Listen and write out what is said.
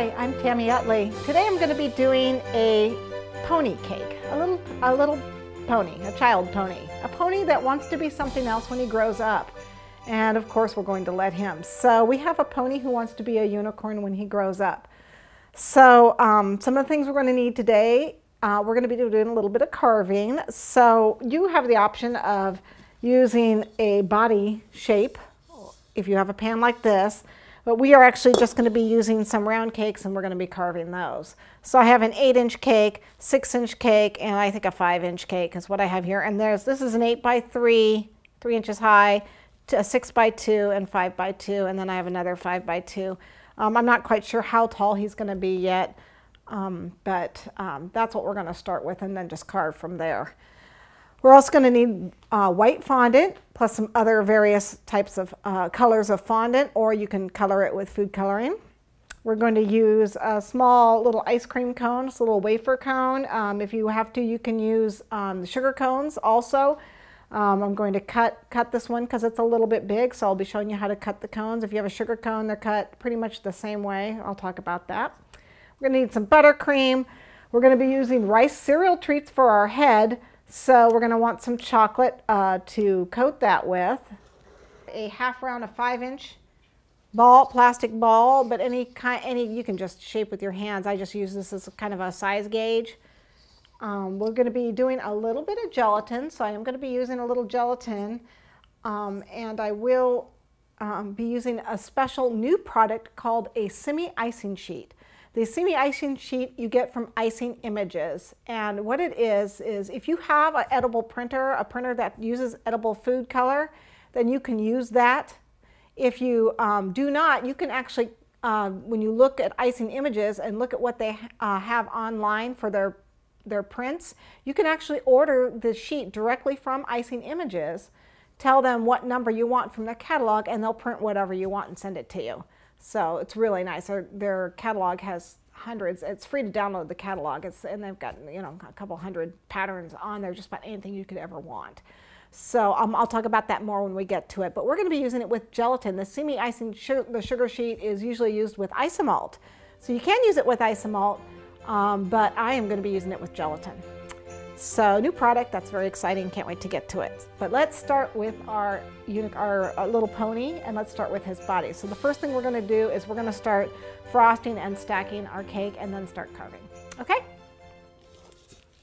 Hi, I'm Tami Utley. Today I'm going to be doing a pony cake, a little pony, a child pony, a pony that wants to be something else when he grows up. And of course we're going to let him. So we have a pony who wants to be a unicorn when he grows up. So some of the things we're going to need today, we're going to be doing a little bit of carving. So you have the option of using a body shape if you have a pan like this. But we are actually just going to be using some round cakes and we're going to be carving those. So I have an 8-inch cake, 6-inch cake, and I think a 5-inch cake is what I have here. And this is an 8 by 3, 3 inches high, a 6 by 2, and 5 by 2. And then I have another 5 by 2. I'm not quite sure how tall he's going to be yet, but that's what we're going to start with and then just carve from there. We're also going to need white fondant plus some other various types of colors of fondant, or you can color it with food coloring. We're going to use a small little ice cream cone, a little wafer cone. If you have to, you can use the sugar cones also. I'm going to cut this one because it's a little bit big, so I'll be showing you how to cut the cones. If you have a sugar cone, they're cut pretty much the same way. I'll talk about that. We're going to need some buttercream. We're going to be using rice cereal treats for our head. So we're going to want some chocolate to coat that with. A half round of 5-inch ball, plastic ball, but any you can just shape with your hands. I just use this as kind of a size gauge. We're going to be doing a little bit of gelatin, so I am going to be using a little gelatin, and I will be using a special new product called a semi-icing sheet. The semi-icing sheet you get from Icing Images, and what it is if you have an edible printer, a printer that uses edible food color, then you can use that. If you do not, you can actually, when you look at Icing Images and look at what they have online for their prints, you can actually order the sheet directly from Icing Images, tell them what number you want from the catalog, and they'll print whatever you want and send it to you. So it's really nice. Their catalog has hundreds. It's free to download the catalog. And they've got a couple hundred patterns on there, just about anything you could ever want. So I'll talk about that more when we get to it. But we're going to be using it with gelatin. The semi-icing, the sugar sheet is usually used with isomalt. So you can use it with isomalt, but I am going to be using it with gelatin. So new product, that's very exciting. Can't wait to get to it. But let's start with our little pony, and let's start with his body. So the first thing we're going to do is we're going to start frosting and stacking our cake and then start carving. Okay,